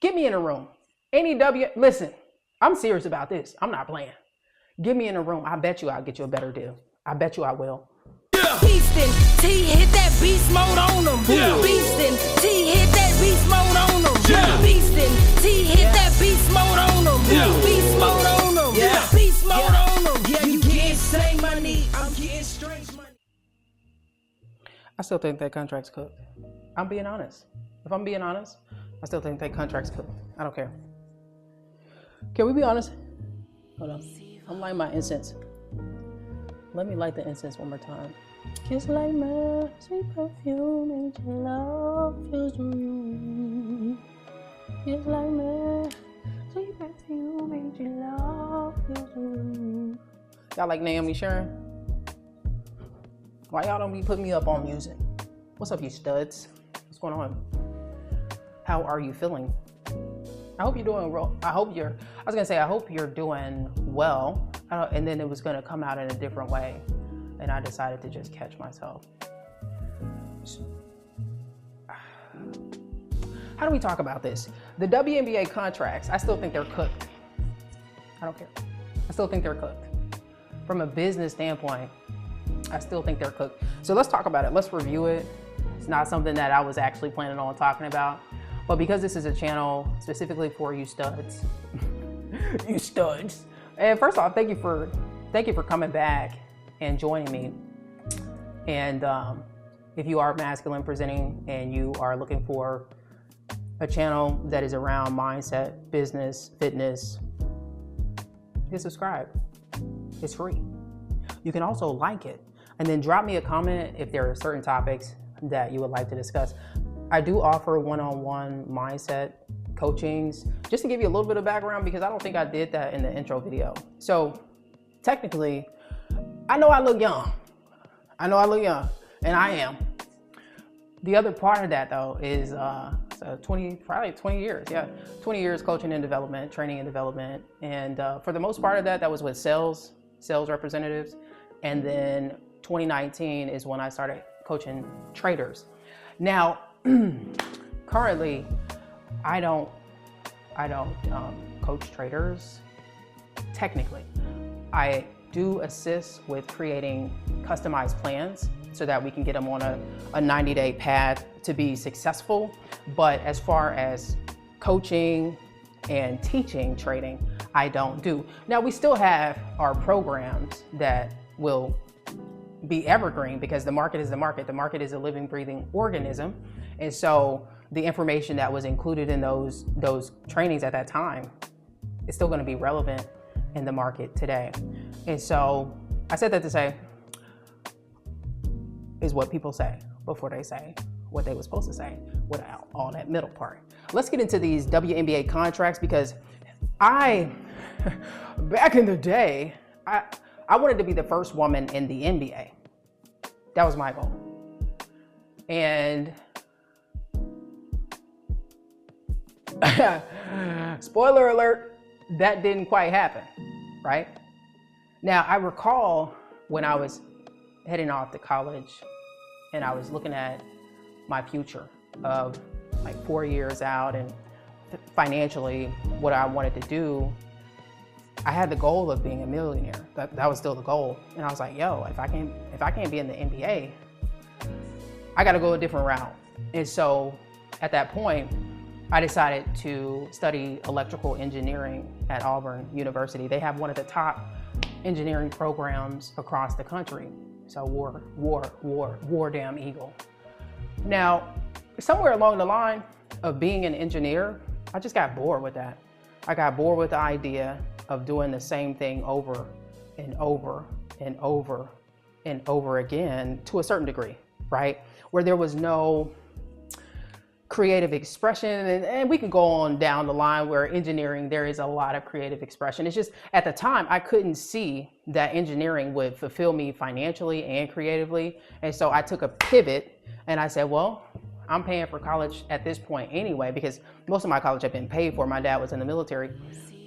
Get me in a room. Listen, I'm serious about this. I'm not playing. Get me in a room. I bet you I'll get you a better deal. I bet you I will. Beastin', T hit that beast mode on them. Beastin', T hit that beast mode on them. Beastin', T hit that beast mode on them. Beast mode on them. Beast mode on them. Yeah, you getting same money. I'm getting strange money. I still think that contract's cooked. I'm being honest. If I'm being honest, I still think that contract's cooked. I don't care. Can we be honest? Hold on. I'm lighting my incense. Let me light the incense one more time. Kiss like my sweet perfume, and your love fills the room. Kiss like my sweet perfume, and your love fills the room. Y'all like Naomi Sharon? Why y'all don't be putting me up on music? What's up, you studs? What's going on? How are you feeling? I hope you're doing well. I hope you're doing well. And then it was going to come out in a different way. And I decided to just catch myself. How do we talk about this? The WNBA contracts, I still think they're cooked. I don't care. I still think they're cooked. From a business standpoint, I still think they're cooked. So let's talk about it. Let's review it. It's not something that I was actually planning on talking about. But because this is a channel specifically for you studs, you studs. And first off, thank you for coming back and joining me. And if you are masculine presenting and you are looking for a channel that is around mindset, business, fitness, hit subscribe. It's free. You can also like it and then drop me a comment if there are certain topics that you would like to discuss. I do offer one-on-one mindset coachings, just to give you a little bit of background, because I don't think I did that in the intro video. So technically, I know I look young. And I am. The other part of that though is probably 20 years. Yeah, 20 years coaching and development, training and development. And for the most part of that was with sales representatives. And then 2019 is when I started coaching traders. Now, currently, I don't coach traders. Technically, I do assist with creating customized plans so that we can get them on a 90-day path to be successful. But as far as coaching and teaching trading, I don't do. Now, we still have our programs that will be evergreen because the market is the market. The market is a living, breathing organism. And so the information that was included in those trainings at that time is still going to be relevant in the market today. And so I said that to say is what people say before they say what they were supposed to say without all that middle part. Let's get into these WNBA contracts, because back in the day, I wanted to be the first woman in the NBA. That was my goal. And spoiler alert, that didn't quite happen, right? Now, I recall when I was heading off to college and I was looking at my future of like 4 years out and financially what I wanted to do. I had the goal of being a millionaire. That was still the goal. And I was like, yo, if I can't be in the NBA, I gotta go a different route. And so at that point, I decided to study electrical engineering at Auburn University. They have one of the top engineering programs across the country. So war damn eagle. Now, somewhere along the line of being an engineer, I just got bored with that. I got bored with the idea of doing the same thing over and over and over and over again to a certain degree, right? Where there was no creative expression, and we can go on down the line where engineering, there is a lot of creative expression. It's just at the time, I couldn't see that engineering would fulfill me financially and creatively. And so I took a pivot and I said, well, I'm paying for college at this point anyway, because most of my college had been paid for. My dad was in the military.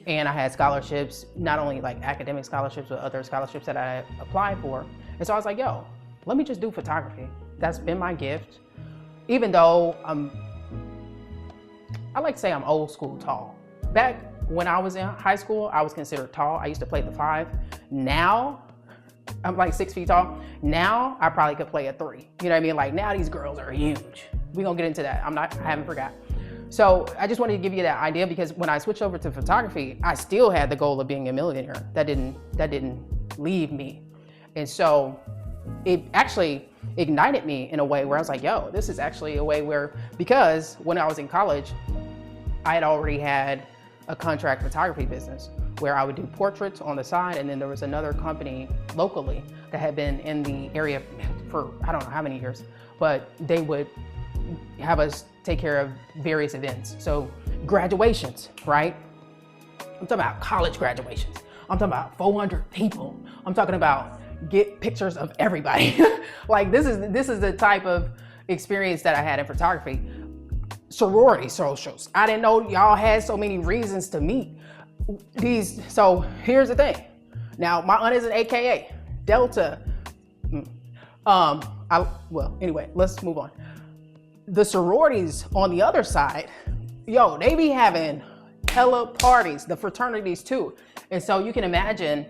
And I had scholarships, not only like academic scholarships, but other scholarships that I applied for. And so I was like, yo, let me just do photography. That's been my gift. Even though I like to say I'm old school tall. Back when I was in high school, I was considered tall. I used to play the 5. Now, I'm like 6 feet tall. Now, I probably could play a 3. You know what I mean? Like now these girls are huge. We're gonna get into that. I haven't forgot. So I just wanted to give you that idea because when I switched over to photography, I still had the goal of being a millionaire. That didn't leave me. And so it actually ignited me in a way where I was like, yo, this is actually a way where, because when I was in college, I had already had a contract photography business where I would do portraits on the side. And then there was another company locally that had been in the area for, I don't know how many years, but they would have us take care of various events. So graduations, right? I'm talking about college graduations. I'm talking about 400 people. I'm talking about get pictures of everybody. Like this is the type of experience that I had in photography. Sorority socials. I didn't know y'all had so many reasons to meet. So here's the thing. Now my aunt is an AKA Delta. Well, anyway, let's move on. The sororities on the other side, yo, they be having hella parties, the fraternities too. And so you can imagine,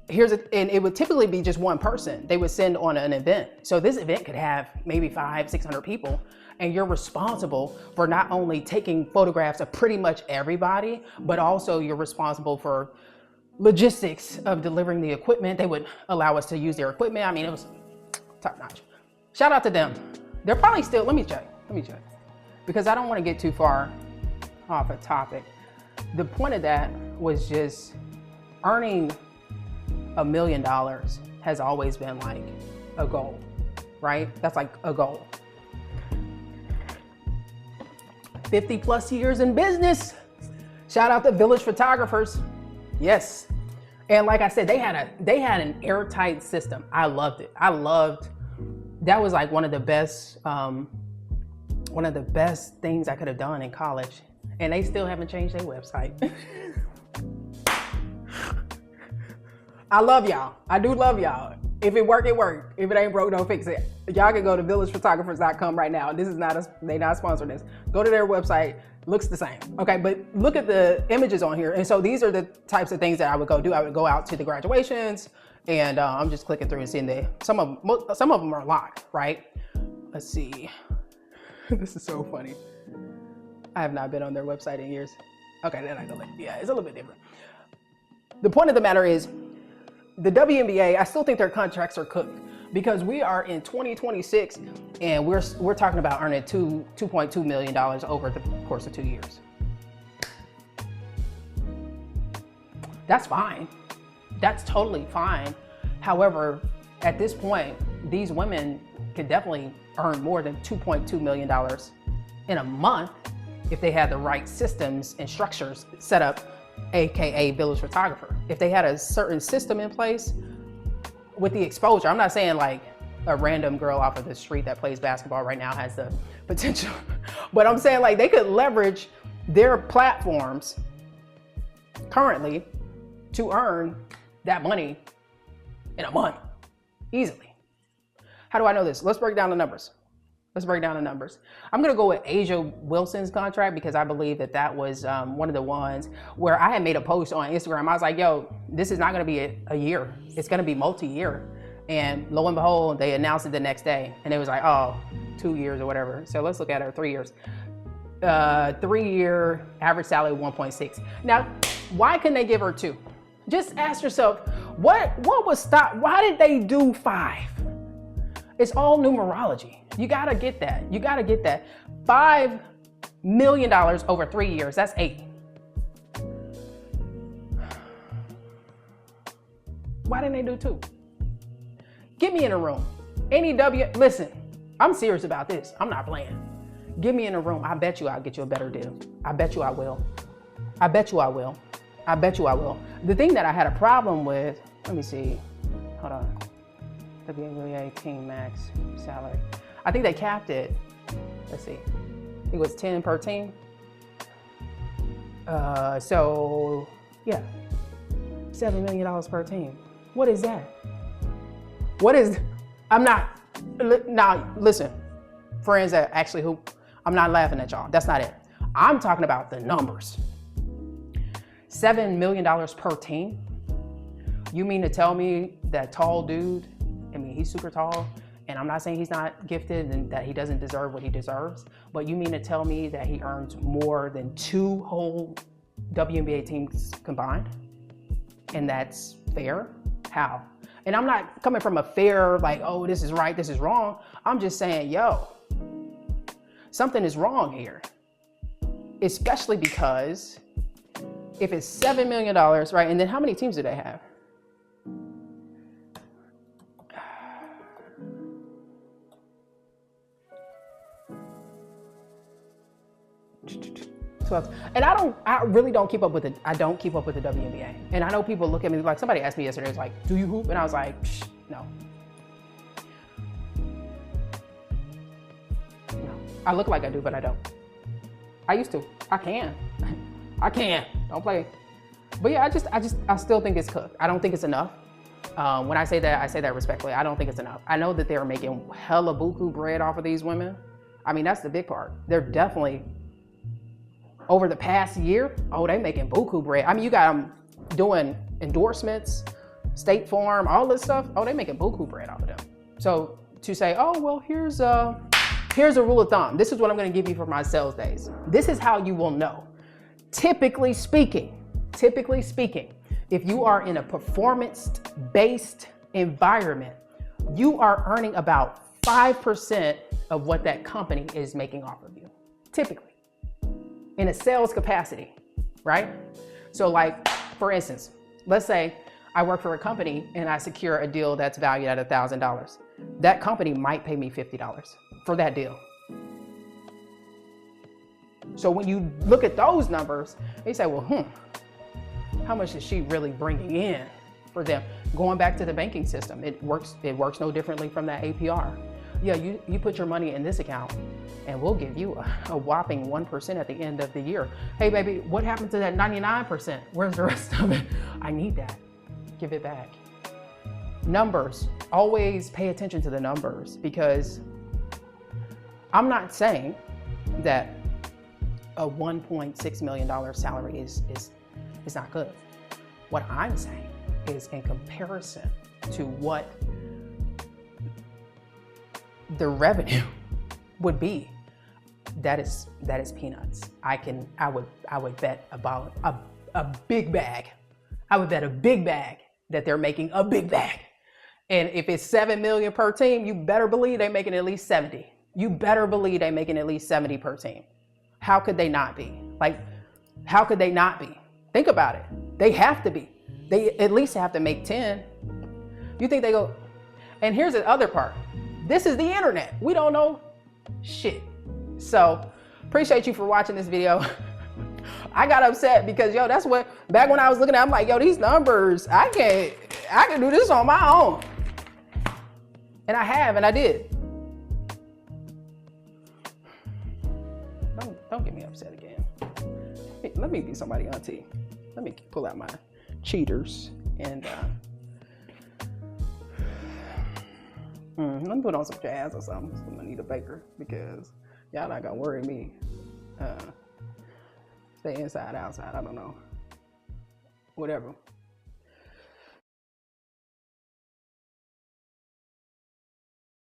and it would typically be just one person they would send on an event. So this event could have maybe 500-600 people, and you're responsible for not only taking photographs of pretty much everybody, but also you're responsible for logistics of delivering the equipment. They would allow us to use their equipment. I mean, it was top notch. Shout out to them. They're probably still, let me check, because I don't want to get too far off a topic. The point of that was just earning $1 million has always been like a goal, right? That's like a goal. 50 plus years in business. Shout out to Village Photographers. Yes. And like I said, they had an airtight system. I loved it. That was like one of the best things I could have done in college. And they still haven't changed their website. I love y'all. I do love y'all. If it work, it work. If it ain't broke, don't fix it. Y'all can go to villagephotographers.com right now. This is they not sponsoring this. Go to their website. Looks the same. Okay, but look at the images on here. And so these are the types of things that I would go do. I would go out to the graduations, and I'm just clicking through and seeing some of them are locked, right? Let's see. This is so funny. I have not been on their website in years. Okay, then I go, yeah, it's a little bit different. The point of the matter is, the Wnba, I still think their contracts are cooked because we are in 2026 and we're talking about earning $2.2 million over the course of 2 years. That's fine. That's totally fine. However, at this point, these women could definitely earn more than $2.2 million in a month if they had the right systems and structures set up, AKA Village Photographer. If they had a certain system in place with the exposure, I'm not saying like a random girl off of the street that plays basketball right now has the potential, but I'm saying like they could leverage their platforms currently to earn that money in a month easily. How do I know this? Let's break down the numbers. I'm gonna go with Asia Wilson's contract because I believe that was one of the ones where I had made a post on Instagram. I was like, yo, this is not gonna be a year. It's gonna be multi-year. And lo and behold, they announced it the next day. And it was like, oh, 2 years or whatever. So let's look at her 3 years. 3-year average salary 1.6. Now, why couldn't they give her 2? Just ask yourself, what was stop? Why did they do 5? It's all numerology. You gotta get that. $5 million over 3 years, that's 8. Why didn't they do 2? Get me in a room. Listen, I'm serious about this. I'm not playing. Get me in a room. I bet you I'll get you a better deal. I bet you I will. The thing that I had a problem with, let me see, hold on. WNBA team max salary. I think they capped it. Let's see. I think it was 10 per team. So yeah, $7 million per team. What is that? Now listen, friends that actually I'm not laughing at y'all. That's not it. I'm talking about the numbers. $7 million per team. You mean to tell me that tall dude, I mean, he's super tall, and I'm not saying he's not gifted and that he doesn't deserve what he deserves, but you mean to tell me that he earns more than 2 whole WNBA teams combined? And that's fair? How? And I'm not coming from a fair, like, oh, this is right, this is wrong. I'm just saying, yo, something is wrong here. Especially because if it's $7 million, right? And then how many teams do they have? And I really don't keep up with it. I don't keep up with the WNBA. And I know people look at me like, somebody asked me yesterday, it's like, do you hoop? And I was like, no. No. I look like I do, but I don't. I used to. I can. I can. Don't play. But yeah, I still think it's cooked. I don't think it's enough. When I say that respectfully. I don't think it's enough. I know that they're making hella buku bread off of these women. I mean, that's the big part. They're definitely, over the past year, oh, they making buku bread. I mean, you got them doing endorsements, State Farm, all this stuff. Oh, they making buku bread off of them. So to say, oh, well, here's a rule of thumb. This is what I'm going to give you for my sales days. This is how you will know. Typically speaking, if you are in a performance-based environment, you are earning about 5% of what that company is making off of you, typically, in a sales capacity, right? So like, for instance, let's say I work for a company and I secure a deal that's valued at $1,000. That company might pay me $50 for that deal. So when you look at those numbers, you say, well, how much is she really bringing in for them? Going back to the banking system, it works no differently from that APR. Yeah, you put your money in this account and we'll give you a whopping 1% at the end of the year. Hey baby, what happened to that 99%? Where's the rest of it? I need that. Give it back. Numbers, always pay attention to the numbers, because I'm not saying that a $1.6 million salary is not good. What I'm saying is, in comparison to what the revenue would be, that is peanuts. I would bet about a big bag. I would bet a big bag that they're making a big bag. And if it's $7 million per team, you better believe they're making at least 70. You better believe they're making at least 70 per team. How could they not be? Like, how could they not be? Think about it. They have to be. They at least have to make 10. You think they go, and here's the other part. This is the internet. We don't know shit. So appreciate you for watching this video. I got upset because, yo, that's what, back when I was looking at, I'm like, yo, these numbers, I can do this on my own. And I have, and I did. Don't get me upset again. Hey, let me be somebody auntie. Let me pull out my cheaters and let me put on some jazz or something. Some Anita Baker, because y'all not gonna worry me. Stay inside, outside, I don't know. Whatever.